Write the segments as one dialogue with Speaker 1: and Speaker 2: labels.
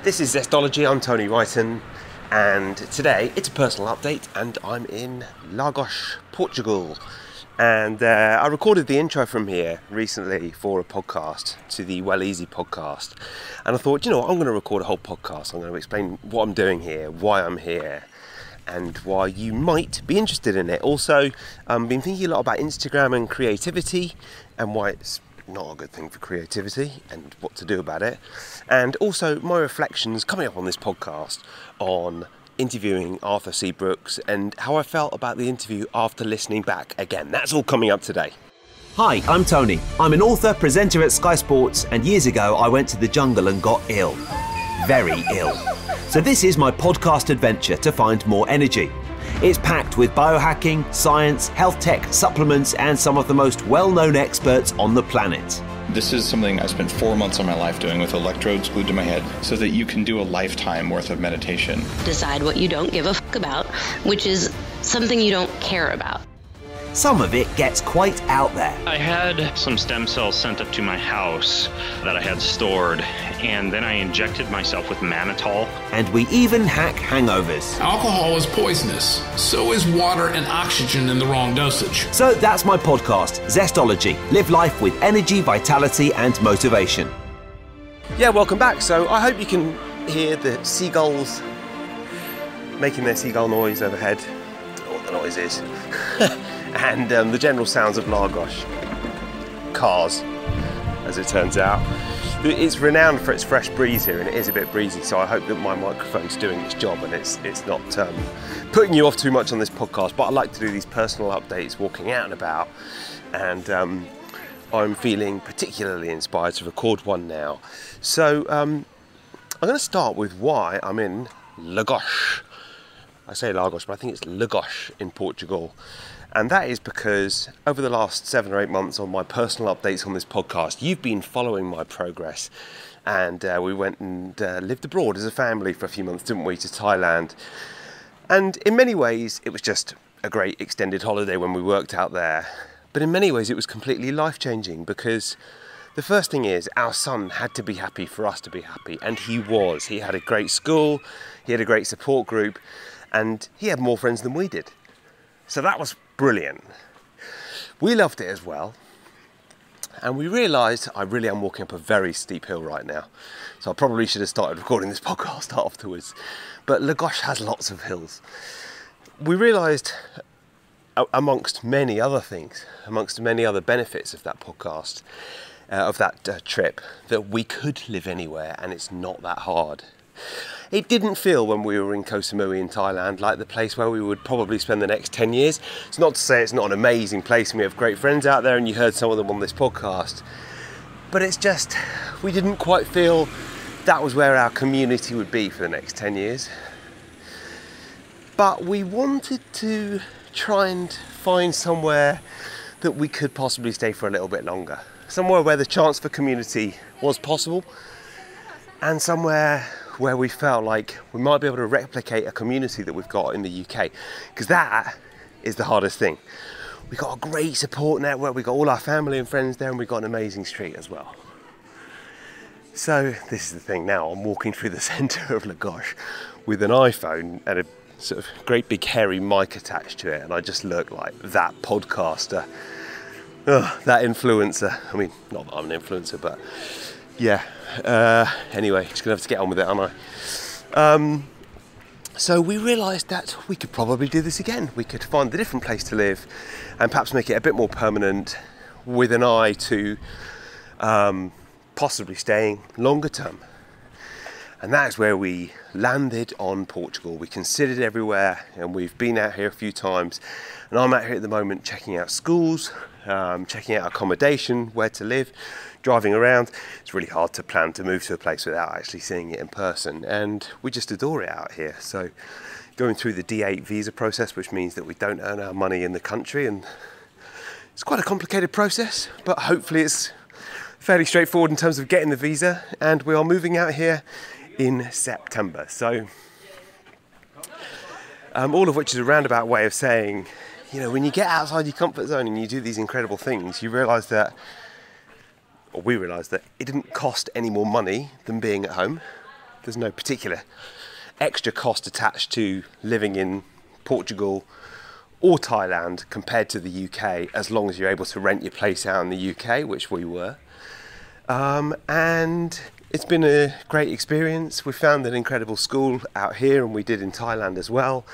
Speaker 1: This is Zestology, I'm Tony Wrighton, and today it's a personal update and I'm in Lagos, Portugal. And I recorded the intro from here recently for a podcast, to the Well Easy podcast. And I thought, you know what, I'm going to record a whole podcast. I'm going to explain what I'm doing here, why I'm here, and why you might be interested in it. Also, I've been thinking a lot about Instagram and creativity and why it's not a good thing for creativity and what to do about it. And also my reflections coming up on this podcast on interviewing Arthur C. Brooks and how I felt about the interview after listening back again. That's all coming up today.
Speaker 2: Hi, I'm Tony. I'm an author, presenter at Sky Sports, and years ago I went to the jungle and got ill. Very ill. So this is my podcast adventure to find more energy. It's packed with biohacking, science, health tech, supplements, and some of the most well-known experts on the planet.
Speaker 3: This is something I spent 4 months of my life doing with electrodes glued to my head so that you can do a lifetime worth of meditation.
Speaker 4: Decide what you don't give a fuck about, which is something you don't care about.
Speaker 2: Some of it gets quite out there.
Speaker 5: I had some stem cells sent up to my house that I had stored, and then I injected myself with mannitol.
Speaker 2: And we even hack hangovers.
Speaker 6: Alcohol is poisonous. So is water and oxygen in the wrong dosage.
Speaker 2: So that's my podcast, Zestology. Live life with energy, vitality, and motivation.
Speaker 1: Yeah, welcome back. So I hope you can hear the seagulls making their seagull noise overhead, or what the noise is. And the general sounds of Lagos. Cars, as it turns out. It's renowned for its fresh breeze here, and it is a bit breezy, so I hope that my microphone's doing its job and it's not putting you off too much on this podcast. But I like to do these personal updates walking out and about, and I'm feeling particularly inspired to record one now. So I'm going to start with why I'm in Lagos. I say Lagos, but I think it's Lagos in Portugal. And that is because over the last 7 or 8 months on my personal updates on this podcast, you've been following my progress. And we went and lived abroad as a family for a few months, didn't we, to Thailand. And in many ways, it was just a great extended holiday when we worked out there. But in many ways, it was completely life-changing because the first thing is our son had to be happy for us to be happy. And he was. He had a great school, he had a great support group, and he had more friends than we did. So that was brilliant. We loved it as well. And we realised I really am walking up a very steep hill right now. So I probably should have started recording this podcast afterwards. But Lagos has lots of hills. We realised, amongst many other things, amongst many other benefits of that podcast, of that trip, that we could live anywhere and it's not that hard. It didn't feel when we were in Koh Samui in Thailand like the place where we would probably spend the next 10 years. It's not to say it's not an amazing place and we have great friends out there and you heard some of them on this podcast. But it's just, we didn't quite feel that was where our community would be for the next 10 years. But we wanted to try and find somewhere that we could possibly stay for a little bit longer. Somewhere where the chance for community was possible and somewhere where we felt like we might be able to replicate a community that we've got in the UK, because that is the hardest thing. We've got a great support network, we've got all our family and friends there, and we've got an amazing street as well. So this is the thing now, I'm walking through the centre of Lagos with an iPhone and a sort of great big hairy mic attached to it, and I just look like that podcaster, that influencer. I mean, not that I'm an influencer, but yeah. Anyway, just gonna have to get on with it, aren't I? So we realised that we could probably do this again. We could find a different place to live and perhaps make it a bit more permanent with an eye to possibly staying longer term. And that is where we landed on Portugal. We considered everywhere and we've been out here a few times. And I'm out here at the moment checking out schools, checking out accommodation, where to live, driving around. It's really hard to plan to move to a place without actually seeing it in person. And we just adore it out here. So going through the D8 visa process, which means that we don't earn our money in the country. And it's quite a complicated process, but hopefully it's fairly straightforward in terms of getting the visa. And we are moving out here in September. So all of which is a roundabout way of saying, you know, when you get outside your comfort zone and you do these incredible things, you realise that, or we realised that it didn't cost any more money than being at home. there's no particular extra cost attached to living in Portugal or Thailand compared to the UK, as long as you're able to rent your place out in the UK, which we were. And it's been a great experience. We found an incredible school out here, and we did in Thailand as well.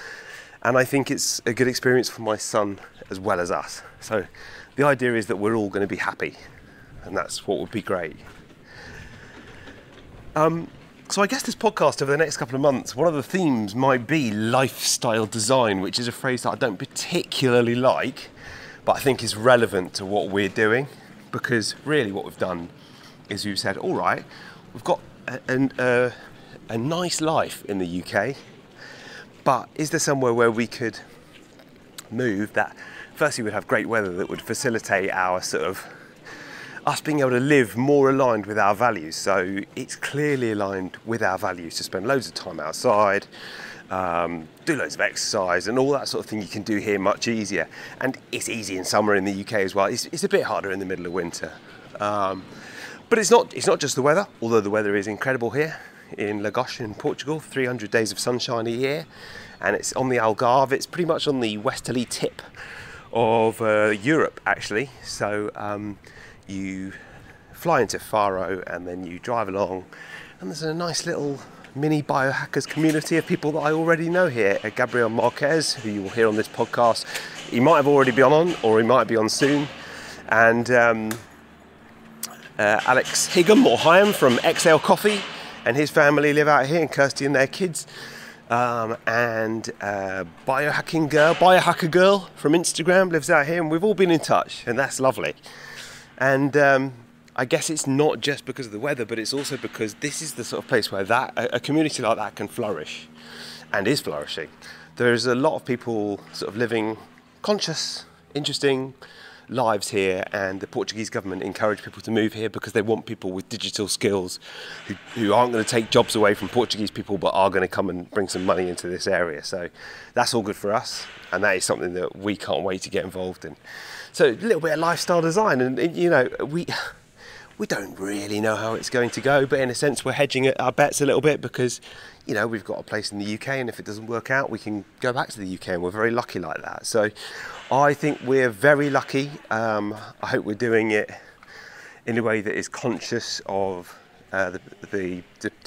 Speaker 1: And I think it's a good experience for my son as well as us. So the idea is that we're all going to be happy, and that's what would be great. So I guess this podcast over the next couple of months, one of the themes might be lifestyle design, which is a phrase that I don't particularly like, but I think is relevant to what we're doing, because really what we've done is we've said, all right, we've got a nice life in the UK, but is there somewhere where we could move that firstly would have great weather that would facilitate our sort of us being able to live more aligned with our values. So it's clearly aligned with our values to spend loads of time outside, do loads of exercise and all that sort of thing you can do here much easier. And it's easy in summer in the UK as well. It's a bit harder in the middle of winter. But it's not just the weather, although the weather is incredible here in Lagos in Portugal, 300 days of sunshine a year. And it's on the Algarve. It's pretty much on the westerly tip of Europe, actually. So you fly into Faro and then you drive along, and there's a nice little mini biohackers community of people that I already know here. Gabriel Marquez, who you will hear on this podcast, he might have already been on, or he might be on soon, and Alex Higham from XL Coffee and his family live out here, and Kirsty and their kids, and biohacker girl from Instagram lives out here, and we've all been in touch, and that's lovely. And I guess it's not just because of the weather, but it's also because this is the sort of place where a community like that can flourish, and is flourishing. There's a lot of people sort of living conscious, interesting lives here, and the Portuguese government encourage people to move here because they want people with digital skills who aren't going to take jobs away from Portuguese people, but are going to come and bring some money into this area. So that's all good for us, and that is something that we can't wait to get involved in. So a little bit of lifestyle design, and you know, we don't really know how it's going to go, but in a sense we're hedging our bets a little bit because, you know, we've got a place in the UK, and if it doesn't work out we can go back to the UK, and we're very lucky like that. So I think we're very lucky. I hope we're doing it in a way that is conscious of the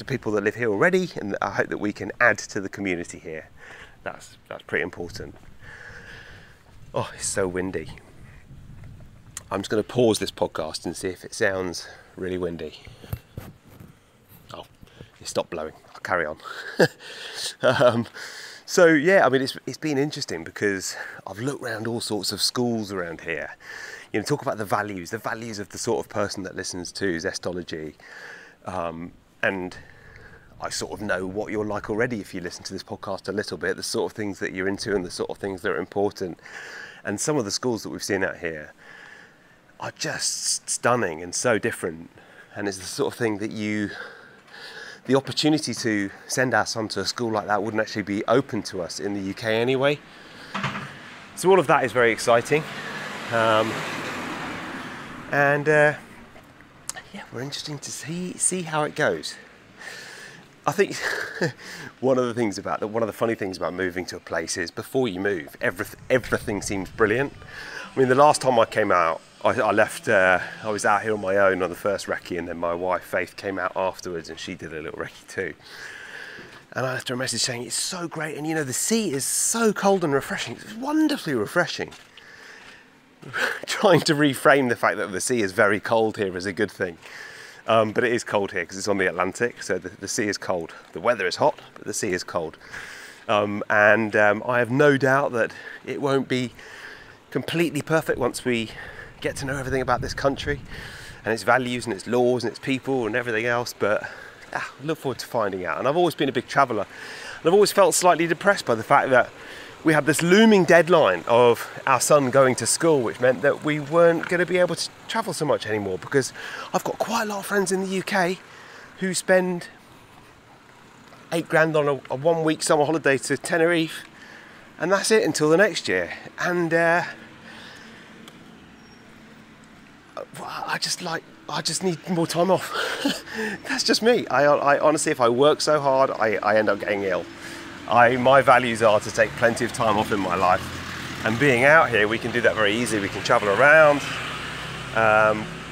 Speaker 1: people that live here already, and I hope that we can add to the community here. That's pretty important. Oh, it's so windy. I'm just going to pause this podcast and see if it sounds really windy. Oh, it stopped blowing. I'll carry on. So yeah, I mean, it's been interesting because I've looked around all sorts of schools around here. You know, talk about the values of the sort of person that listens to Zestology. And I sort of know what you're like already if you listen to this podcast a little bit, the sort of things that you're into and the sort of things that are important. And some of the schools that we've seen out here are just stunning and so different, and it's the sort of thing that the opportunity to send our son to a school like that wouldn't actually be open to us in the UK anyway. So all of that is very exciting, and yeah, we're interesting to see how it goes. I think one of the funny things about moving to a place is before you move, everything seems brilliant. I mean, the last time I came out, I left, I was out here on my own on the first recce, and then my wife Faith came out afterwards and she did a little recce too. And I left her a message saying it's so great, and you know, the sea is so cold and refreshing. It's wonderfully refreshing. Trying to reframe the fact that the sea is very cold here is a good thing. But it is cold here because it's on the Atlantic, so the sea is cold. The weather is hot, but the sea is cold. And I have no doubt that it won't be completely perfect once we get to know everything about this country and its values and its laws and its people and everything else, but I look forward to finding out. And I've always been a big traveller, and I've always felt slightly depressed by the fact that we had this looming deadline of our son going to school, which meant that we weren't going to be able to travel so much anymore, because I've got quite a lot of friends in the UK who spend $8,000 on a 1 week summer holiday to Tenerife, and that's it until the next year. And I I just need more time off. That's just me. I honestly, if I work so hard, I end up getting ill. My values are to take plenty of time off in my life. And being out here, we can do that very easily. We can travel around.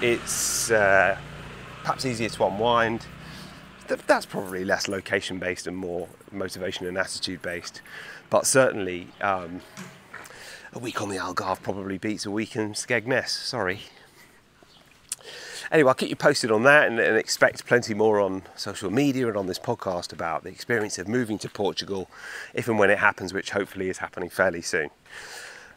Speaker 1: It's perhaps easier to unwind. That's probably less location-based and more motivation and attitude-based. But certainly, a week on the Algarve probably beats a week in Skegness. Sorry. Anyway, I'll keep you posted on that and expect plenty more on social media and on this podcast about the experience of moving to Portugal, if and when it happens, which hopefully is happening fairly soon.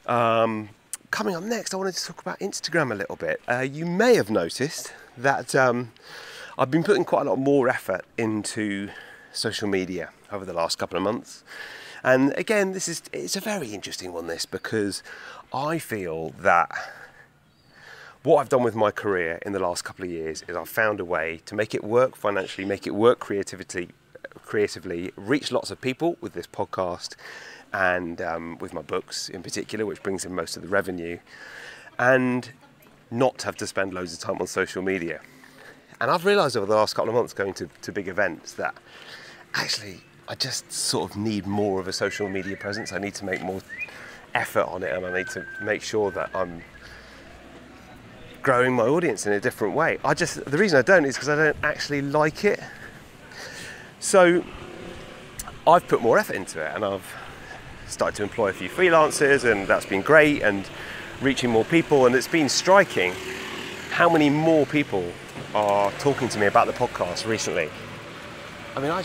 Speaker 1: Coming up next, I wanted to talk about Instagram a little bit. You may have noticed that I've been putting quite a lot more effort into social media over the last couple of months. And again, it's a very interesting one, this, because I feel that what I've done with my career in the last couple of years is I've found a way to make it work financially, make it work creatively, reach lots of people with this podcast and with my books in particular, which brings in most of the revenue, and not have to spend loads of time on social media. And I've realised over the last couple of months going to big events that actually I just sort of need more of a social media presence. I need to make more effort on it, and I need to make sure that I'm growing my audience in a different way. The reason I don't is because I don't actually like it. So I've put more effort into it, and I've started to employ a few freelancers, and that's been great, and reaching more people. And it's been striking how many more people are talking to me about the podcast recently. I mean, I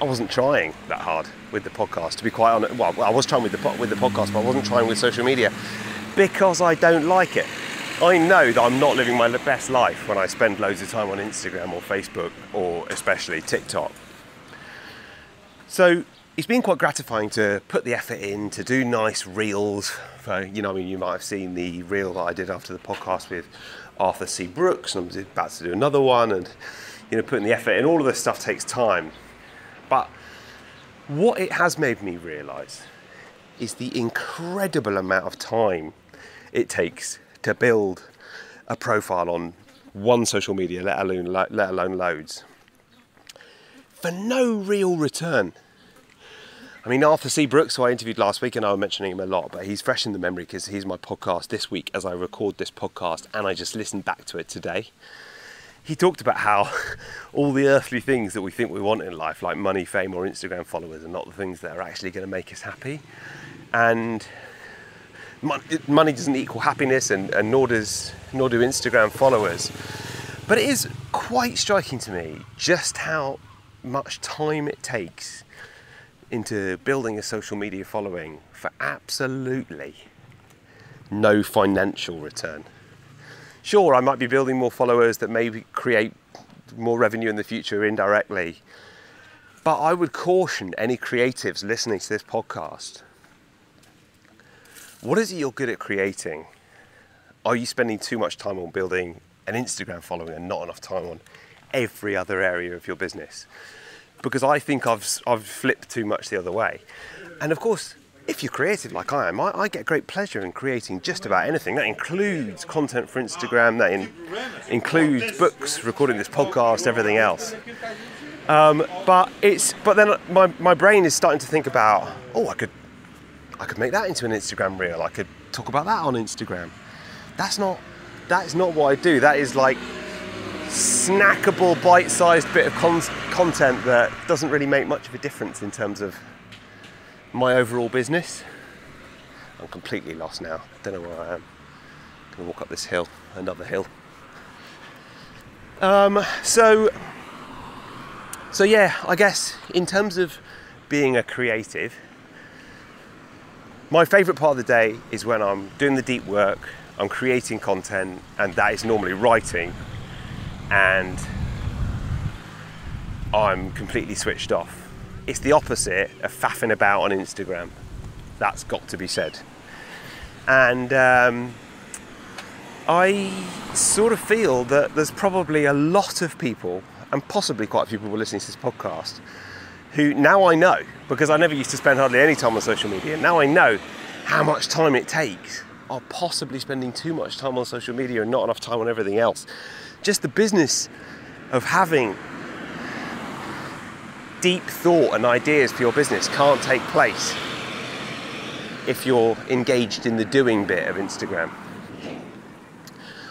Speaker 1: wasn't trying that hard with the podcast, to be quite honest. Well, I was trying with the podcast, but I wasn't trying with social media because I don't like it. I know that I'm not living my best life when I spend loads of time on Instagram or Facebook, or especially TikTok. So it's been quite gratifying to put the effort in to do nice reels. You might have seen the reel that I did after the podcast with Arthur C. Brooks, and I'm about to do another one, and putting the effort in. All of this stuff takes time. But what it has made me realise is the incredible amount of time it takes to build a profile on one social media, let alone loads, for no real return. I mean, Arthur C. Brooks, who I interviewed last week, and I was mentioning him a lot, but he's fresh in the memory because he's my podcast this week as I record this podcast, and I just listened back to it today. He talked about how all the earthly things that we think we want in life, like money, fame, or Instagram followers, are not the things that are actually going to make us happy. And money doesn't equal happiness, and nor do Instagram followers. But it is quite striking to me just how much time it takes into building a social media following for absolutely no financial return. Sure, I might be building more followers that maybe create more revenue in the future indirectly, but I would caution any creatives listening to this podcast. What is it you're good at creating? Are you spending too much time on building an Instagram following and not enough time on every other area of your business? Because I think I've flipped too much the other way. And of course, if you're creative like I am, I get great pleasure in creating just about anything. That includes content for Instagram, that includes books, recording this podcast, everything else. But then my brain is starting to think about, I could make that into an Instagram reel. I could talk about that on Instagram. That's not what I do. That is like snackable, bite-sized bit of content that doesn't really make much of a difference in terms of my overall business. I'm completely lost now. Don't know where I am. I'm gonna walk up this hill, another hill. So yeah, I guess in terms of being a creative, my favourite part of the day is when I'm doing the deep work, I'm creating content, and that is normally writing, and I'm completely switched off. It's the opposite of faffing about on Instagram. That's got to be said. And I sort of feel that there's probably a lot of people, and possibly quite a few people listening to this podcast, who now I know, because I never used to spend hardly any time on social media, now I know how much time it takes. are possibly spending too much time on social media and not enough time on everything else. Just the business of having deep thought and ideas for your business can't take place if you're engaged in the doing bit of Instagram.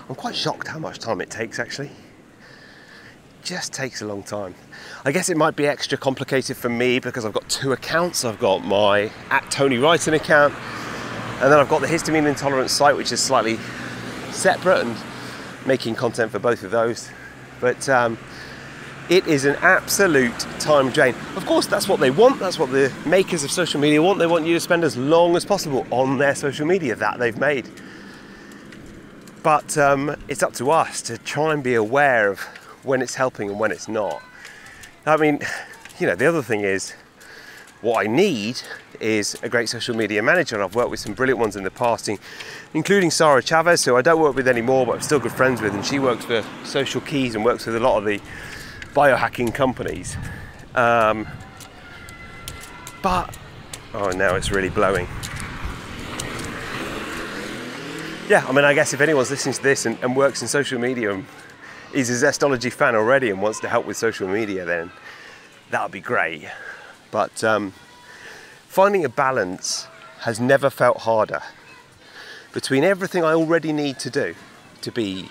Speaker 1: I'm quite shocked how much time it takes, actually. It just takes a long time. I guess it might be extra complicated for me because I've got two accounts. I've got my @TonyWrighton account, and then I've got the histamine intolerance site, which is slightly separate, and making content for both of those. But it is an absolute time drain. Of course, that's what they want. That's what the makers of social media want. They want you to spend as long as possible on their social media that they've made. But it's up to us to try and be aware of when it's helping and when it's not. I mean, you know, the other thing is, what I need is a great social media manager, and I've worked with some brilliant ones in the past, including Sarah Chavez, who I don't work with anymore, but I'm still good friends with, and she works for Social Keys and works with a lot of the biohacking companies. But, oh, now it's really blowing. Yeah, I mean, I guess if anyone's listening to this and works in social media and is a Zestology fan already and wants to help with social media, then that would be great. But finding a balance has never felt harder between everything I already need to do to be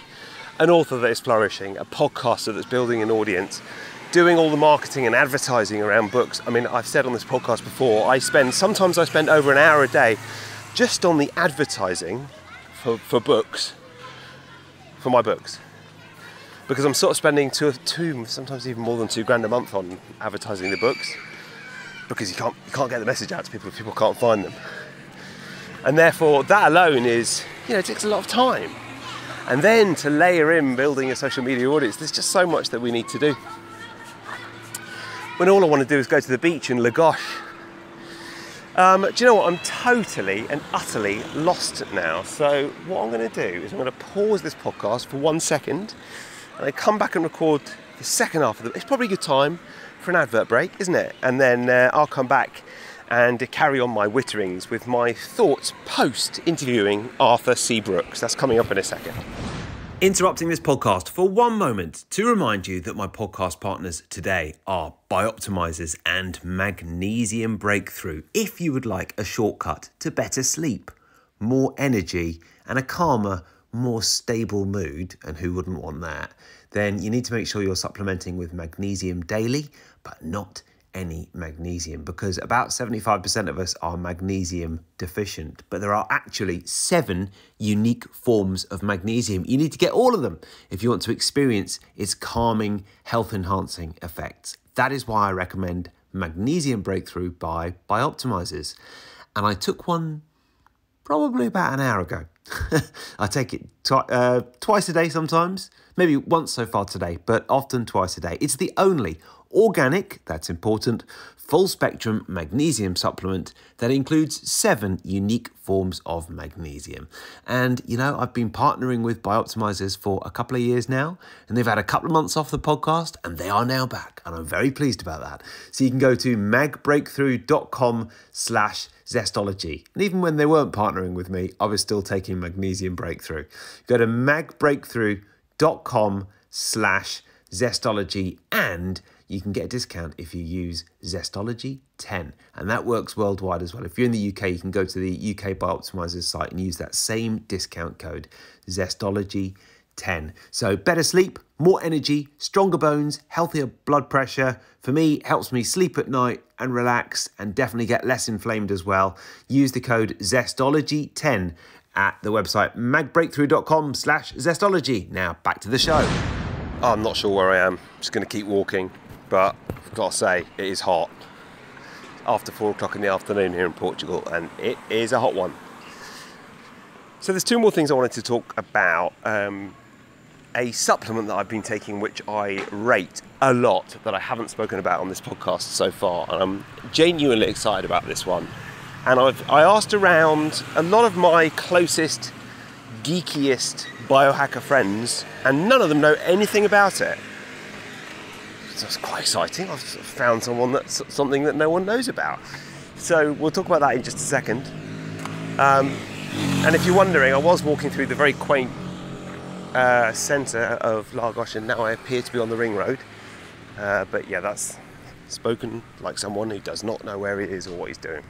Speaker 1: an author that is flourishing, a podcaster that's building an audience, doing all the marketing and advertising around books. I mean, I've said on this podcast before, sometimes I spend over an hour a day just on the advertising for books, for my books, because I'm sort of spending two, sometimes even more than $2,000 a month on advertising the books, because you can't get the message out to people if people can't find them, and therefore that alone is, you know, it takes a lot of time. And then to layer in building a social media audience, there's just so much that we need to do, when all I want to do is go to the beach in Lagos. Do you know what? I'm totally and utterly lost now. So what I'm going to do is I'm going to pause this podcast for 1 second, and I come back and record the second half of it. It's probably a good time for an advert break, isn't it? And then I'll come back and carry on my witterings with my thoughts post interviewing Arthur C. Brooks. That's coming up in a second.
Speaker 2: Interrupting this podcast for one moment to remind you that my podcast partners today are BiOptimizers and Magnesium Breakthrough. If you would like a shortcut to better sleep, more energy, and a calmer, more stable mood, and who wouldn't want that, then you need to make sure you're supplementing with magnesium daily, but not any magnesium, because about 75% of us are magnesium deficient, but there are actually 7 unique forms of magnesium. You need to get all of them if you want to experience its calming, health-enhancing effects. That is why I recommend Magnesium Breakthrough by BiOptimizers. And I took one probably about an hour ago. I take it twice a day sometimes, maybe once so far today, but often twice a day. It's the only organic, that's important, full spectrum magnesium supplement that includes 7 unique forms of magnesium. And, you know, I've been partnering with BiOptimizers for a couple of years now, and they've had a couple of months off the podcast, and they are now back, and I'm very pleased about that. So you can go to magbreakthrough.com/Zestology. And even when they weren't partnering with me, I was still taking Magnesium Breakthrough. Go to magbreakthrough.com/Zestology, and you can get a discount if you use Zestology 10, and that works worldwide as well. If you're in the UK, you can go to the UK BiOptimizers site and use that same discount code, Zestology 10. So better sleep, more energy, stronger bones, healthier blood pressure. For me, it helps me sleep at night and relax, and definitely get less inflamed as well. Use the code Zestology 10 at the website magbreakthrough.com/Zestology. Now back to the show.
Speaker 1: I'm not sure where I am. I'm just going to keep walking, but I've got to say, it is hot. After 4 o'clock in the afternoon here in Portugal, and it is a hot one. So there's 2 more things I wanted to talk about. A supplement that I've been taking, which I rate a lot, that I haven't spoken about on this podcast so far, and I'm genuinely excited about this one. And I asked around a lot of my closest, geekiest biohacker friends, and none of them know anything about it. So it's quite exciting. I've found something that no one knows about. So we'll talk about that in just a second. And if you're wondering, I was walking through the very quaint centre of Lagos, and now I appear to be on the ring road. But yeah, that's spoken like someone who does not know where he is or what he's doing.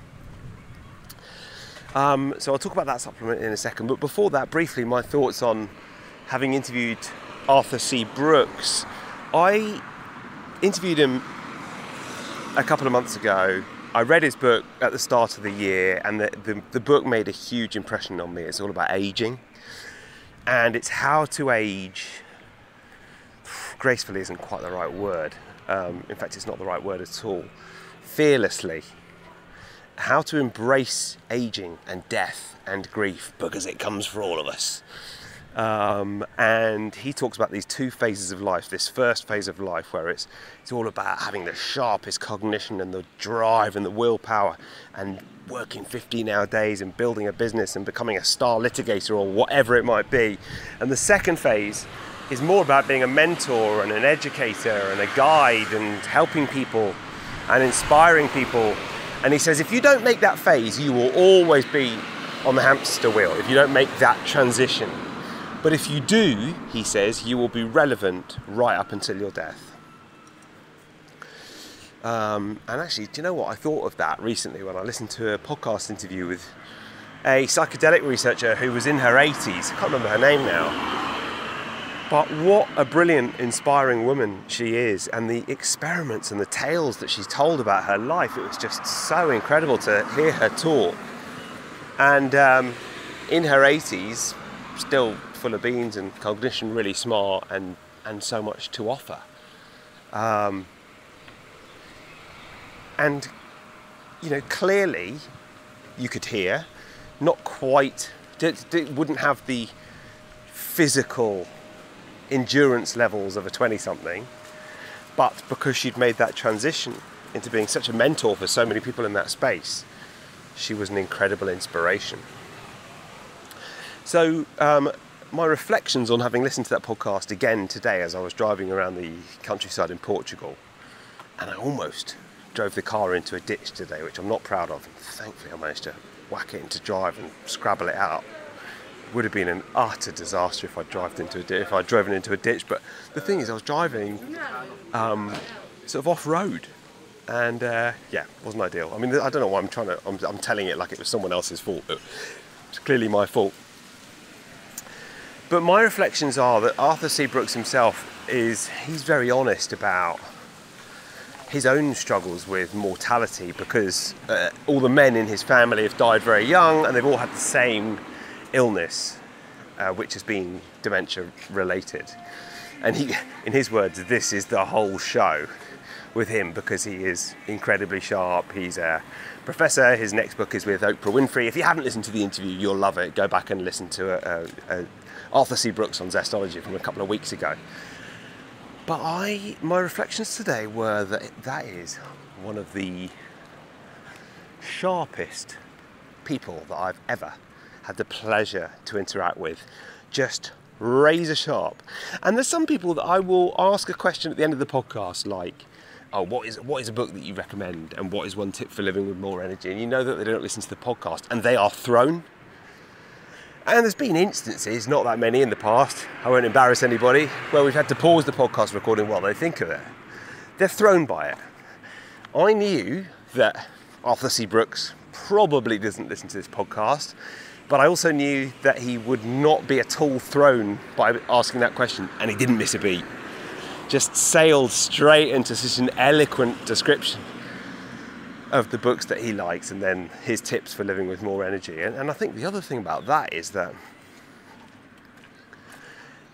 Speaker 1: So I'll talk about that supplement in a second, but before that, briefly, my thoughts on having interviewed Arthur C. Brooks. I interviewed him a couple of months ago. I read his book at the start of the year, and the book made a huge impression on me. It's all about aging, and it's how to age. Gracefully isn't quite the right word. In fact, it's not the right word at all. Fearlessly. How to embrace aging and death and grief, because it comes for all of us. And he talks about these two phases of life. This first phase of life where it's all about having the sharpest cognition and the drive and the willpower and working 15-hour days and building a business and becoming a star litigator or whatever it might be. And the second phase is more about being a mentor and an educator and a guide and helping people and inspiring people. And he says, if you don't make that phase, you will always be on the hamster wheel, if you don't make that transition. But if you do, he says, you will be relevant right up until your death. And actually, do you know what? I thought of that recently when I listened to a podcast interview with a psychedelic researcher who was in her 80s. I can't remember her name now. But what a brilliant, inspiring woman she is, and the experiments and the tales that she's told about her life. It was just so incredible to hear her talk. And in her 80s, still full of beans and cognition, really smart, and so much to offer. And, you know, clearly you could hear, not quite, it wouldn't have the physical endurance levels of a 20-something, but because she'd made that transition into being such a mentor for so many people in that space, she was an incredible inspiration. So my reflections on having listened to that podcast again today as I was driving around the countryside in Portugal, and I almost drove the car into a ditch today, which I'm not proud of. Thankfully I managed to whack it into drive and scrabble it out. Would have been an utter disaster if I'd driven into a ditch. But the thing is, I was driving sort of off-road, and yeah, wasn't ideal. I mean, I don't know why I'm telling it like it was someone else's fault. It's clearly my fault. But my reflections are that Arthur C. Brooks himself he's very honest about his own struggles with mortality, because all the men in his family have died very young, and they've all had the same illness, which has been dementia related. And he, in his words, this is the whole show with him, because he is incredibly sharp. He's a professor. His next book is with Oprah Winfrey. If you haven't listened to the interview, you'll love it. Go back and listen to Arthur C. Brooks on Zestology from a couple of weeks ago. But my reflections today were that is one of the sharpest people that I've ever had the pleasure to interact with. Just razor sharp. And there's some people that I will ask a question at the end of the podcast, like, oh, what is a book that you recommend, and what is one tip for living with more energy? And you know that they don't listen to the podcast, and they are thrown. And there's been instances, not that many in the past, I won't embarrass anybody, where we've had to pause the podcast recording while they think of it. They're thrown by it. I knew that Arthur C. Brooks probably doesn't listen to this podcast, but I also knew that he would not be at all thrown by asking that question, and he didn't miss a beat. Just sailed straight into such an eloquent description of the books that he likes, and then his tips for living with more energy. And I think the other thing about that is that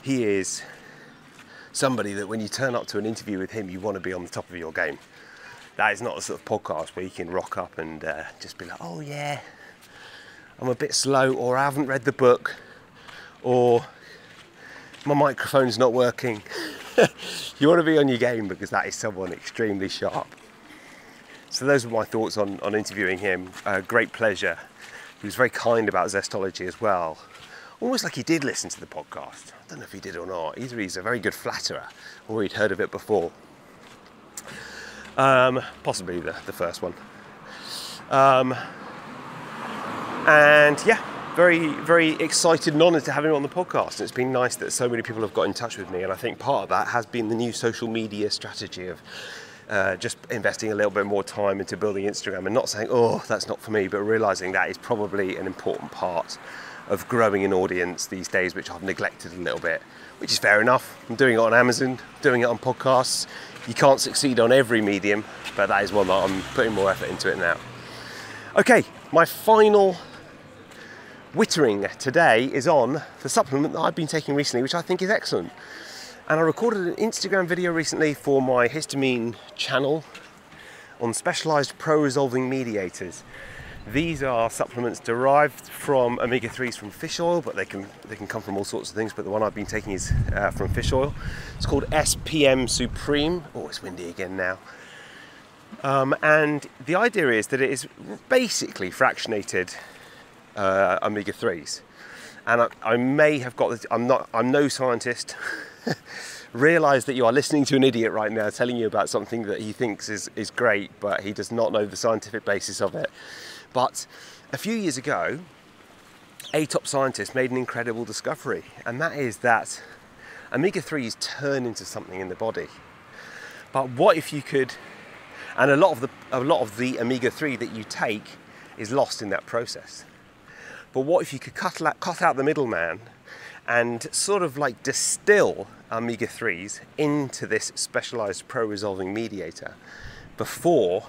Speaker 1: he is somebody that when you turn up to an interview with him, you want to be on the top of your game. That is not the sort of podcast where you can rock up and just be like, oh yeah, I'm a bit slow, or I haven't read the book, or my microphone's not working. You want to be on your game, because that is someone extremely sharp. So those were my thoughts on interviewing him. Great pleasure. He was very kind about Zestology as well. Almost like he did listen to the podcast. I don't know if he did or not. Either he's a very good flatterer, or he'd heard of it before. Possibly the first one. And yeah, very, very excited and honoured to have him on the podcast. It's been nice that so many people have got in touch with me, and I think part of that has been the new social media strategy of just investing a little bit more time into building Instagram and not saying, oh, that's not for me, but realising that is probably an important part of growing an audience these days, which I've neglected a little bit, which is fair enough. I'm doing it on Amazon, doing it on podcasts. You can't succeed on every medium, but that is one that I'm putting more effort into it now. Okay, my final wittering today is on the supplement that I've been taking recently, which I think is excellent. And I recorded an Instagram video recently for my histamine channel on specialised pro-resolving mediators. These are supplements derived from omega-3s from fish oil, but they can come from all sorts of things, but the one I've been taking is from fish oil. It's called SPM Supreme. Oh, it's windy again now. And the idea is that it is basically fractionated omega-3s. And I may have got this, I'm no scientist. Realise that you are listening to an idiot right now telling you about something that he thinks is great, but he does not know the scientific basis of it. But a few years ago, a top scientist made an incredible discovery, and that is that omega-3s turn into something in the body. But what if you could, and a lot of the omega-3 that you take is lost in that process. But what if you could cut out the middleman and sort of like distill omega-3s into this specialized pro-resolving mediator before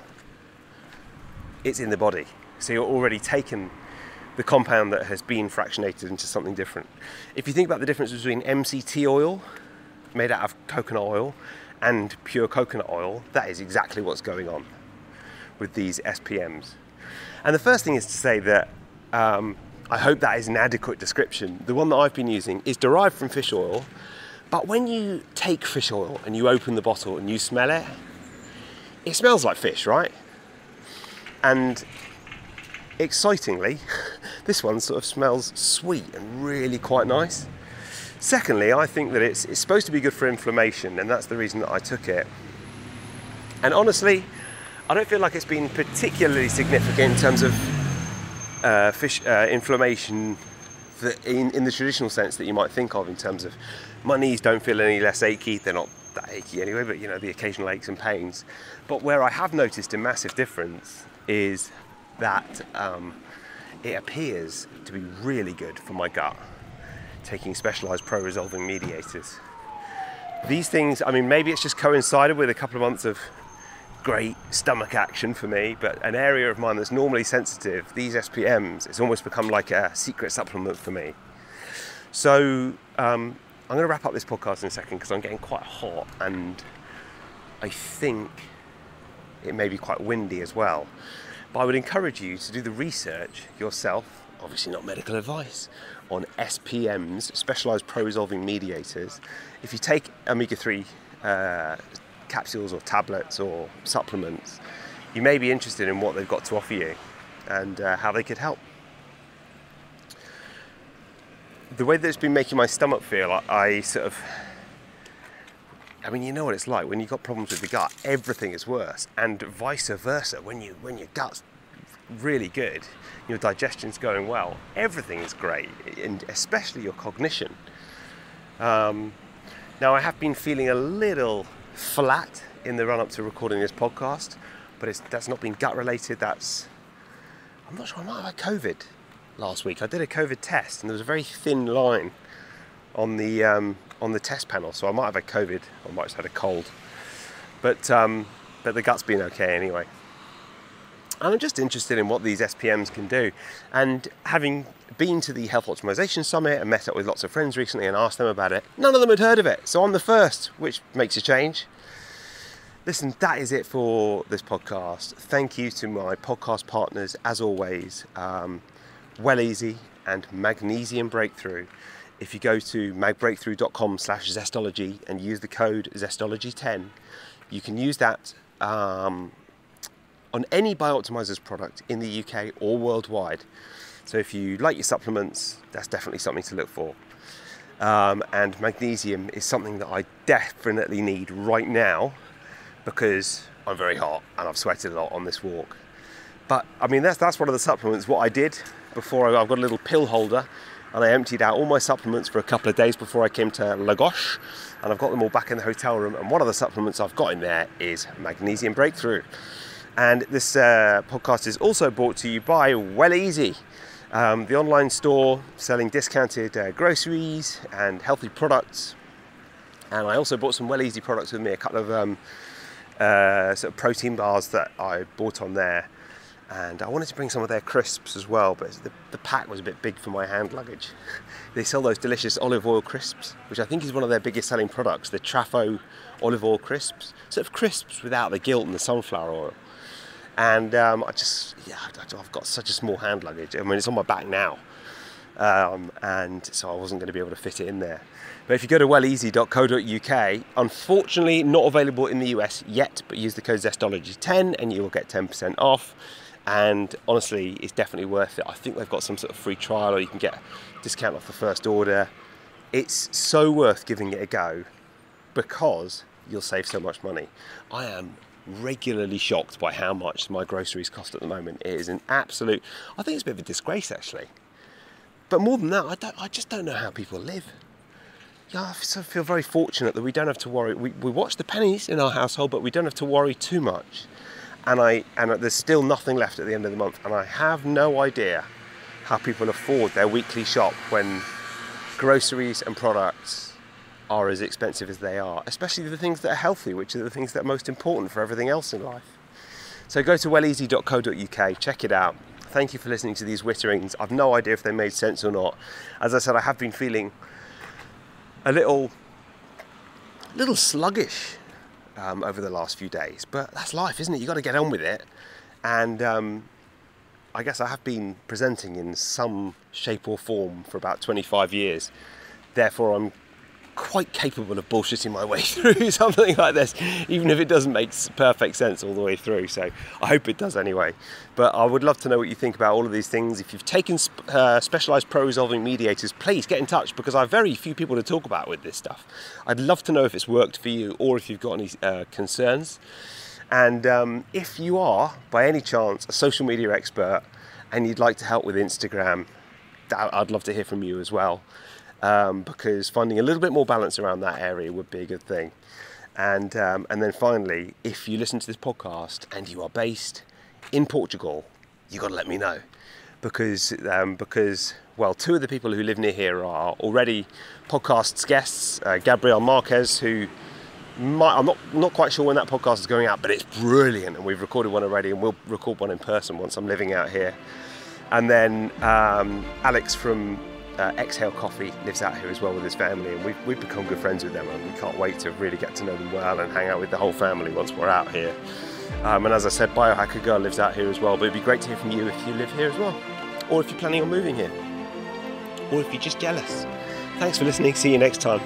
Speaker 1: it's in the body? So you're already taken the compound that has been fractionated into something different. If you think about the difference between MCT oil, made out of coconut oil, and pure coconut oil, that is exactly what's going on with these SPMs. And the first thing is to say that I hope that is an adequate description. The one that I've been using is derived from fish oil, but when you take fish oil and you open the bottle and you smell it, it smells like fish, right? And excitingly, this one sort of smells sweet and really quite nice. Secondly, I think that it's supposed to be good for inflammation, and that's the reason that I took it. And honestly, I don't feel like it's been particularly significant in terms of fish inflammation in the traditional sense that you might think of, in terms of my knees don't feel any less achy. They're not that achy anyway, but you know, the occasional aches and pains. But where I have noticed a massive difference is that it appears to be really good for my gut, taking specialised pro-resolving mediators. These things, I mean, maybe it's just coincided with a couple of months of great stomach action for me, but an area of mine that's normally sensitive, these SPMs, it's almost become like a secret supplement for me. So I'm going to wrap up this podcast in a second because I'm getting quite hot and I think it may be quite windy as well. But I would encourage you to do the research yourself, obviously not medical advice, on SPMs, specialised pro-resolving mediators. If you take omega-3 capsules or tablets or supplements, you may be interested in what they've got to offer you and how they could help. The way that it's been making my stomach feel, I mean, you know what it's like when you've got problems with the gut, everything is worse, and vice versa. When your gut's really good, your digestion's going well, everything is great, and especially your cognition. Now, I have been feeling a little flat in the run-up to recording this podcast, but that's not been gut related. I'm not sure, I might have had COVID last week. I did a COVID test and there was a very thin line on the test panel, so I might have had COVID, or I might have had a cold, but the gut's been okay anyway. And I'm just interested in what these SPMs can do, and having been to the Health Optimization Summit and met up with lots of friends recently and asked them about it, none of them had heard of it, so I'm the first, which makes a change. Listen, that is it for this podcast. Thank you to my podcast partners, as always, Well Easy and Magnesium Breakthrough. If you go to magbreakthrough.com/zestology and use the code zestology10, you can use that on any BiOptimizers product in the UK or worldwide. So if you like your supplements, that's definitely something to look for. And magnesium is something that I definitely need right now because I'm very hot and I've sweated a lot on this walk. But I mean, that's one of the supplements. What I did before, I've got a little pill holder, and I emptied out all my supplements for a couple of days before I came to Lagos, and I've got them all back in the hotel room. And one of the supplements I've got in there is Magnesium Breakthrough. And this podcast is also brought to you by quiiiite, the online store selling discounted groceries and healthy products. And I also bought some quiiiite products with me, a couple of sort of protein bars that I bought on there. And I wanted to bring some of their crisps as well, but the pack was a bit big for my hand luggage. They sell those delicious olive oil crisps, which I think is one of their biggest selling products, the Trafo olive oil crisps. Sort of crisps without the guilt and the sunflower oil. And I've got such a small hand luggage. I mean, it's on my back now. And so I wasn't going to be able to fit it in there. But if you go to quiiiite.co.uk, unfortunately not available in the US yet, but use the code Zestology10 and you will get 10% off. And honestly, it's definitely worth it. I think they've got some sort of free trial, or you can get a discount off the first order. It's so worth giving it a go because you'll save so much money. I am regularly shocked by how much my groceries cost at the moment. It is an absolute, I think it's a bit of a disgrace actually. But more than that, I just don't know how people live. Yeah, I feel very fortunate that we don't have to worry. We watch the pennies in our household, but we don't have to worry too much. And there's still nothing left at the end of the month. And I have no idea how people afford their weekly shop when groceries and products are as expensive as they are, especially the things that are healthy, which are the things that are most important for everything else in life. So go to quiiiite.co.uk, check it out. Thank you for listening to these witterings. I've no idea if they made sense or not. As I said, I have been feeling a little sluggish over the last few days, but that's life, isn't it? You've got to get on with it. And I guess I have been presenting in some shape or form for about 25 years. Therefore, I'm quite capable of bullshitting my way through something like this, even if it doesn't make perfect sense all the way through. So I hope it does anyway. But I would love to know what you think about all of these things. If you've taken specialized pro-resolving mediators, please get in touch, because I have very few people to talk about with this stuff. I'd love to know if it's worked for you or if you've got any concerns. And if you are, by any chance, a social media expert and you'd like to help with Instagram, I'd love to hear from you as well. Because finding a little bit more balance around that area would be a good thing. And then finally, if you listen to this podcast and you are based in Portugal, you've got to let me know. Because well, two of the people who live near here are already podcast guests. Gabriel Marquez, who I'm not quite sure when that podcast is going out, but it's brilliant, and we've recorded one already, and we'll record one in person once I'm living out here. And then Alex from Exhale Coffee lives out here as well with his family, and we've become good friends with them, and we can't wait to really get to know them well and hang out with the whole family once we're out here. And as I said, Biohacker Girl lives out here as well, but it'd be great to hear from you if you live here as well, or if you're planning on moving here, or if you're just jealous. Thanks for listening. See you next time.